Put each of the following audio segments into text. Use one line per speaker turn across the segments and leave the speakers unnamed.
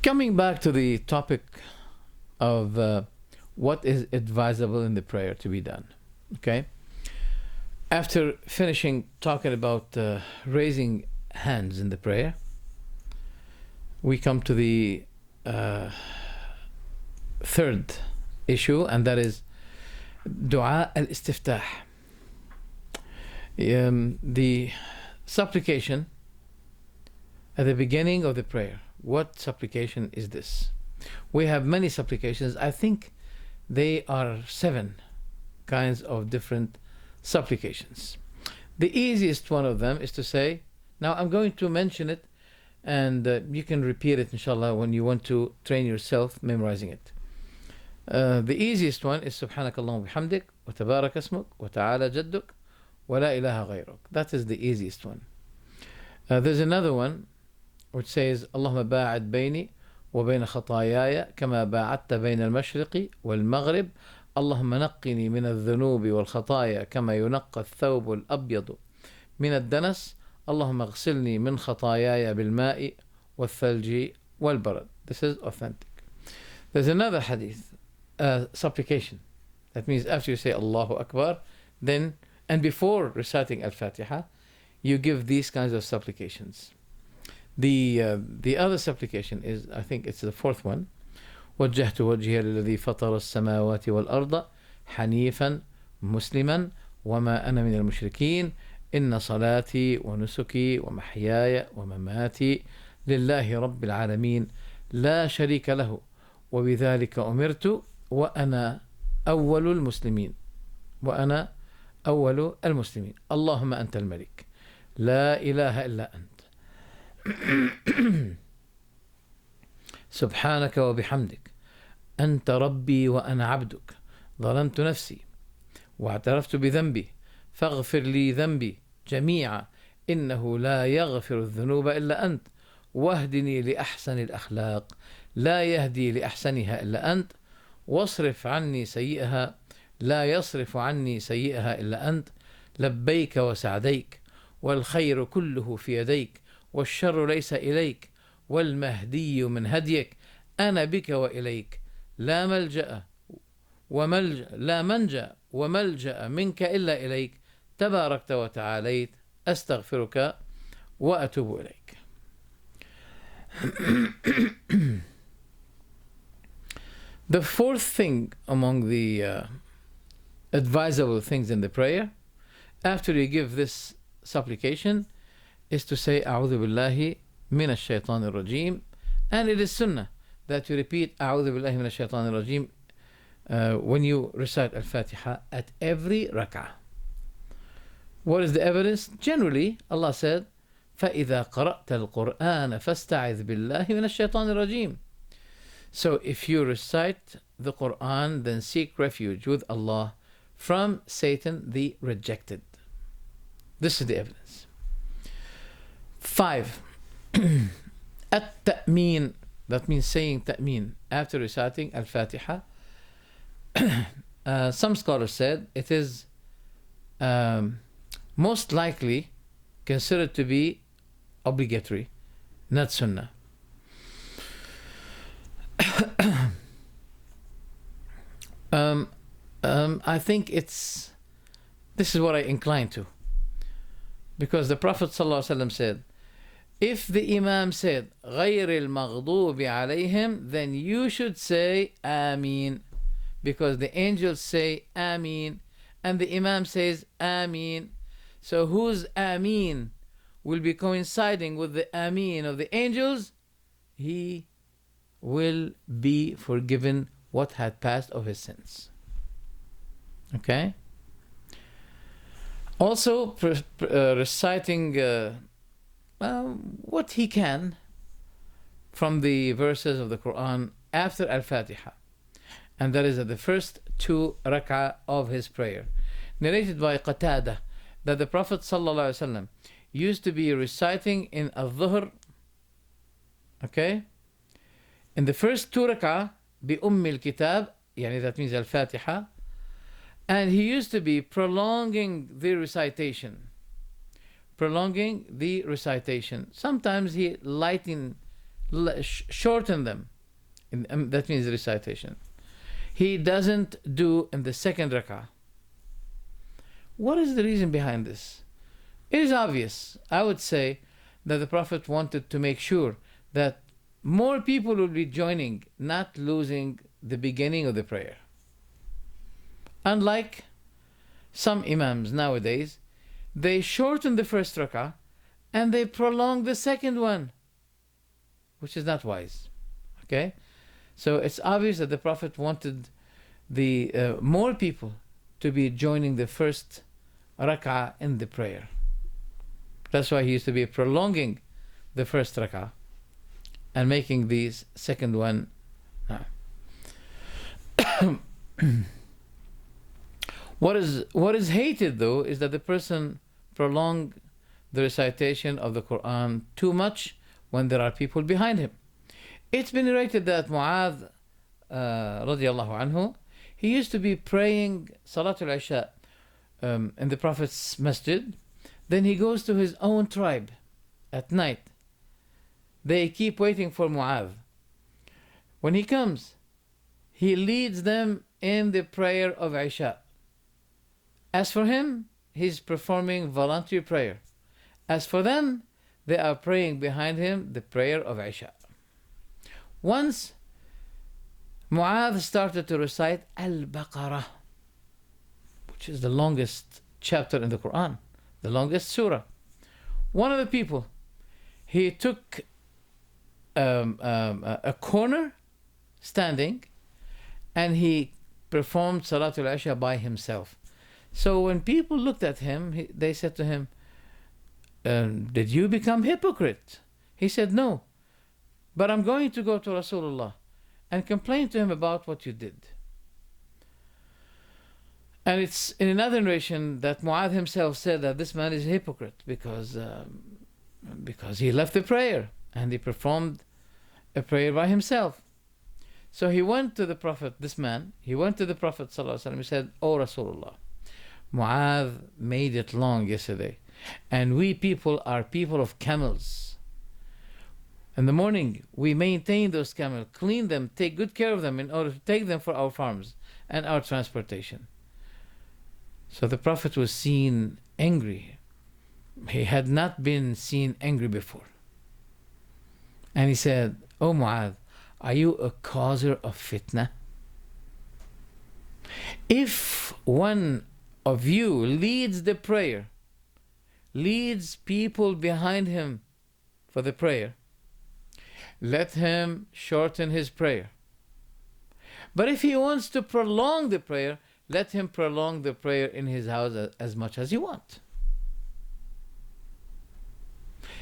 Coming back to the topic of what is advisable in the prayer to be done. Okay. After finishing talking about raising hands in the prayer, we come to the third issue, and that is dua al-istiftah. The supplication at the beginning of the prayer. What supplication is this? We have many supplications. I think they are 7 kinds of different supplications. The easiest one of them is to say, now I'm going to mention it, and you can repeat it inshallah when you want to train yourself memorizing it. The easiest one is Subhanakallahumma bihamdik wa tabarak asmuk wa ta'ala jadduk wa la ilaha ghayruk. That is the easiest one. There's another one which says Allahumma ba'ad bayni wa bayna khatayaya kama ba'adta bayna al-mashriqi wal-maghrib Allahumma naqqini min al-dhunubi wal-khataya kama yunaqqa al-thawb al-abyadu min al-danas Allahumma ghsilni min khatayaya bil-ma'i wal-thalji wal-barad. This is authentic. There's another hadith, supplication. That means after you say Allahu Akbar, then and before reciting Al-Fatiha, you give these kinds of supplications. The other supplication is, I think it's the fourth one. وجهت وجهي للذي فطر السماوات والأرض حنيفا مسلما وما أنا من المشركين إن صلاتي ونسكي ومحياي ومماتي لله رب العالمين لا شريك له وبذلك أمرت وأنا أول المسلمين اللهم أنت الملك لا إله إلا أنت سبحانك وبحمدك أنت ربي وأنا عبدك ظلمت نفسي واعترفت بذنبي فاغفر لي ذنبي جميعا إنه لا يغفر الذنوب إلا أنت واهدني لأحسن الأخلاق لا يهدي لأحسنها إلا أنت واصرف عني سيئها لا يصرف عني سيئها إلا أنت لبيك وسعديك والخير كله في يديك والشر ليس إليك والمهدي من هديك أنا بك وإليك لا منجأ وملجأ منك إلا إليك تباركت وتعاليت أستغفرك وأتوب إليك. The fourth thing among the advisable things in the prayer, after you give this supplication, is to say أعوذ بالله من الشيطان الرجيم, and it is sunnah that you repeat أعوذ بالله من الشيطان الرجيم when you recite Al-Fatiha at every rak'ah. What is the evidence? Generally, Allah said فَإِذَا قَرَأْتَ الْقُرْآنَ فَاسْتَعِذْ بِاللَّهِ مِنَ الشَّيْطَانِ الرَّجِيمِ. So if you recite the Quran, then seek refuge with Allah from Satan the rejected. This is the evidence. 5. At-ta'meen. That means saying ta'meen after reciting Al-Fatiha. Some scholars said it is most likely considered to be obligatory, not sunnah. I think this is what I incline to, because the Prophet ﷺ said, if the Imam said غَيْرِ الْمَغْضُوبِ عَلَيْهِمْ, then you should say Ameen, because the angels say Ameen and the Imam says Ameen. So whose Ameen will be coinciding with the Ameen of the angels? He will be forgiven what had passed of his sins. Okay? Also reciting what he can from the verses of the Quran after Al-Fatiha, and that is at the first 2 rak'ah of his prayer. Narrated by Qatada that the Prophet ﷺ used to be reciting in Al-Dhuhr, okay, in the first 2 rak'ah bi al-Kitab, yani that means Al-Fatiha, and he used to be prolonging the recitation. Sometimes he lighten shorten them. That means recitation. He doesn't do in the second rak'ah. What is the reason behind this? It is obvious. I would say that the Prophet wanted to make sure that more people will be joining, not losing the beginning of the prayer. Unlike some imams nowadays, they shorten the first rak'ah and they prolong the second one, which is not wise. Okay? So it's obvious that the Prophet wanted the more people to be joining the first rak'ah in the prayer. That's why he used to be prolonging the first rak'ah and making the second one. What is hated though is that the person prolong the recitation of the Quran too much when there are people behind him. It's been narrated that Mu'adh radiallahu anhu, he used to be praying Salatul Isha in the Prophet's masjid. Then he goes to his own tribe at night. They keep waiting for Mu'adh. When he comes, he leads them in the prayer of Isha. As for him, he's performing voluntary prayer. As for them, they are praying behind him the prayer of Isha. Once, Mu'adh started to recite Al-Baqarah, which is the longest chapter in the Quran, the longest surah. One of the people, he took a corner standing and he performed Salatul Isha by himself. So when people looked at him, they said to him, did you become hypocrite? He said, no, but I'm going to go to Rasulullah and complain to him about what you did. And it's in another narration that Mu'adh himself said that this man is a hypocrite because he left the prayer and he performed a prayer by himself. So he went to the Prophet, he went to the Prophet ﷺ, he said, "O Rasulullah, Mu'adh made it long yesterday, and we people are people of camels. In the morning, we maintain those camels, clean them, take good care of them in order to take them for our farms and our transportation." So the Prophet was seen angry. He had not been seen angry before. And he said, "O Mu'adh, are you a causer of fitna? If one of you leads the prayer, leads people behind him for the prayer, let him shorten his prayer. But if he wants to prolong the prayer, let him prolong the prayer in his house as much as he wants."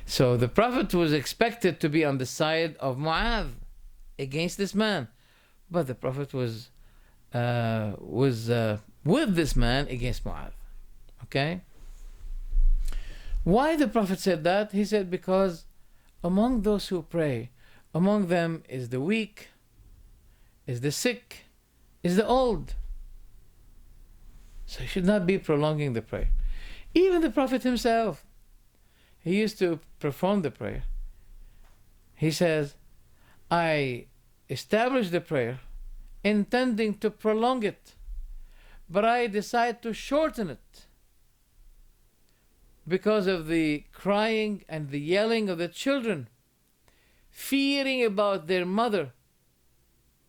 So the Prophet was expected to be on the side of Mu'adh against this man, but the Prophet was with this man against Mu'adh. Okay? Why the Prophet said that? He said because among those who pray, among them is the weak, is the sick, is the old. So he should not be prolonging the prayer. Even the Prophet himself, he used to perform the prayer. He says, "I established the prayer intending to prolong it, but I decide to shorten it because of the crying and the yelling of the children, fearing about their mother.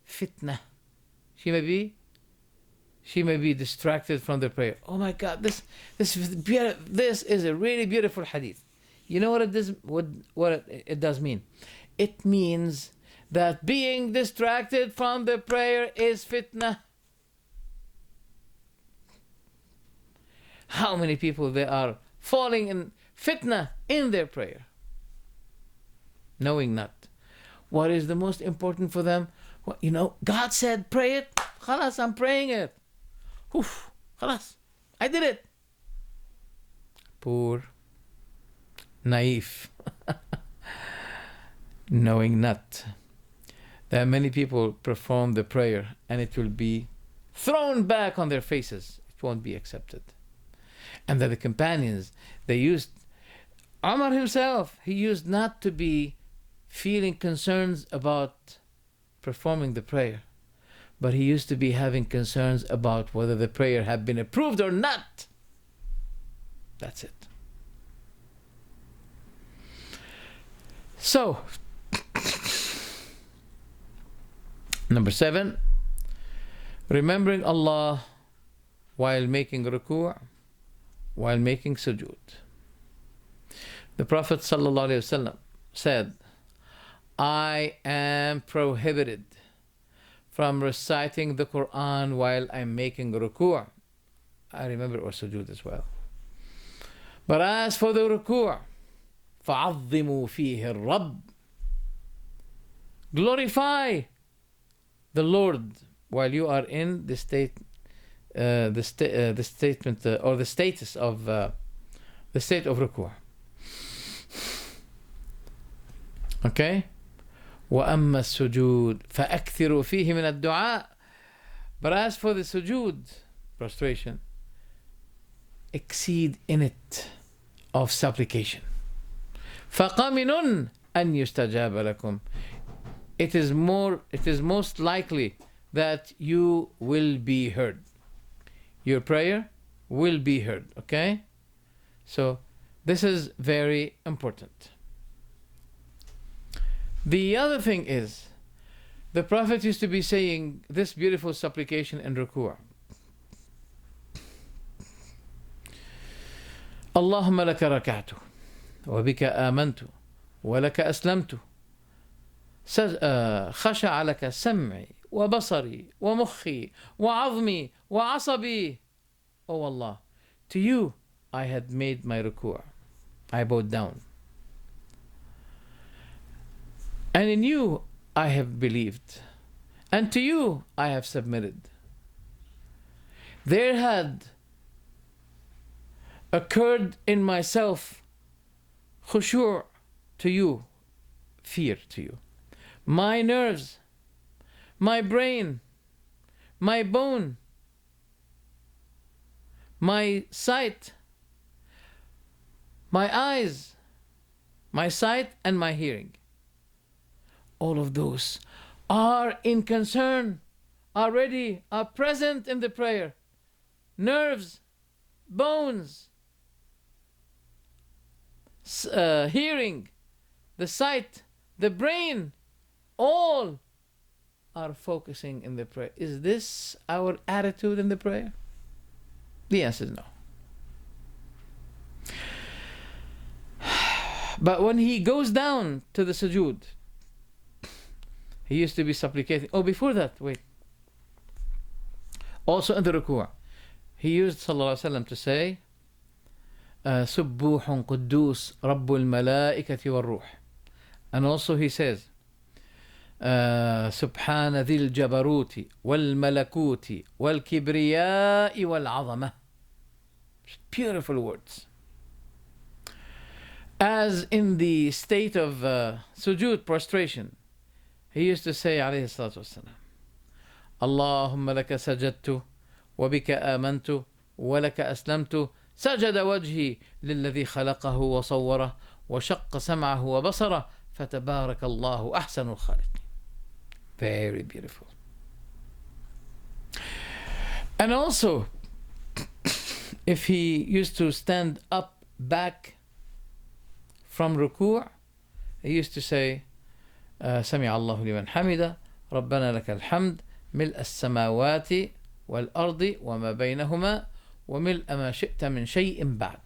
Fitna. She may be distracted from the prayer." Oh my God, this is a really beautiful hadith. You know what it does mean? It means that being distracted from the prayer is fitna. How many people they are falling in fitna in their prayer, knowing not. What is the most important for them? Well, God said, pray it. Khalas, I'm praying it. Oof, khalas, I did it. Poor, naive, knowing not. There are many people perform the prayer and it will be thrown back on their faces. It won't be accepted. And that the companions, Umar himself, he used not to be feeling concerns about performing the prayer, but he used to be having concerns about whether the prayer had been approved or not. That's it. So, number 7, remembering Allah while making ruku', while making sujood. The Prophet ﷺ said, I am prohibited from reciting the Quran while I'm making ruku'. I remember it was sujood as well. But as for the ruku', فَعَظِّمُوا فِيهِ الرَّبِّ, glorify the Lord while you are in the statement or the status of the state of ruku'. Okay? وَأَمَّا السُّجُودُ فَأَكْثِرُوا فِيهِ مِنَ الدُّعَاءِ. But as for the sujood, prostration, exceed in it of supplication. فَقَمِنٌ أَنْ يُسْتَجَابَ لَكُمْ. It is most likely that you will be heard. Your prayer will be heard. Okay? So this is very important. The other thing is, the Prophet used to be saying this beautiful supplication in ruku'. اللهم لك ركعت وبك آمنت ولك أسلمت خشع لك سمعي وبصري ومخي وعظمي وعصبي. Oh Allah, to you I had made my ruku'. I bowed down. And in you I have believed. And to you I have submitted. There had occurred in myself khushu' to you, fear to you. My nerves, my brain, my bone, my sight, my eyes, my sight and my hearing. All of those are in concern, already are present in the prayer. Nerves, bones, hearing, the sight, the brain, all are focusing in the prayer. Is this our attitude in the prayer? The answer is no. But when he goes down to the sujood, he used to be supplicating. Oh, before that, wait. Also in the ruku', he used sallallahu alaihi wasallam to say, سبوح قدوس رب الملائكة والروح. And also he says, سبحان ذي الجبروت والملكوت والكبرياء والعظمة. Beautiful words. As in the state of sujood, prostration, he used to say عليه الصلاة والسلام, اللهم لك سجدت وبك آمنت ولك أسلمت سجد وجهي للذي خلقه وصوره وشق سمعه وبصره فتبارك الله أحسن الخالقين. Very beautiful. And also, if he used to stand up back from ruku', he used to say, سمع الله لمن حمده ربنا لك الحمد ملء السماوات والأرض وما بينهما وملء ما شئت من شيء بعد.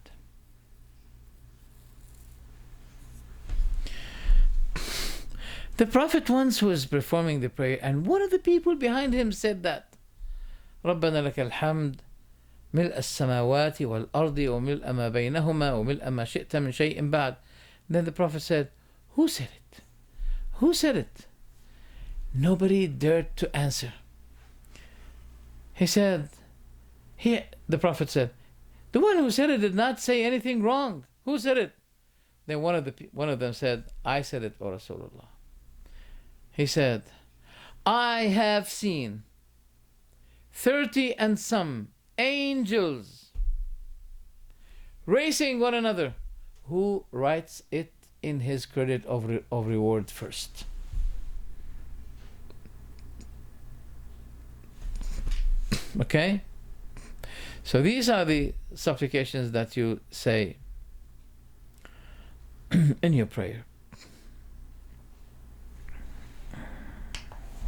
The Prophet once was performing the prayer, and one of the people behind him said that ربنا لك الحمد ملء السماوات والأرض وملء ما بينهما وملء ما شئت من شيء بعد. Then the Prophet said, who said it? Who said it? Nobody dared to answer. He said, the Prophet said, the one who said it did not say anything wrong. Who said it? Then one of them said, I said it, O Rasulullah. He said, I have seen 30 and some angels racing one another. Who writes it in his credit of reward first. Okay? So these are the supplications that you say in your prayer.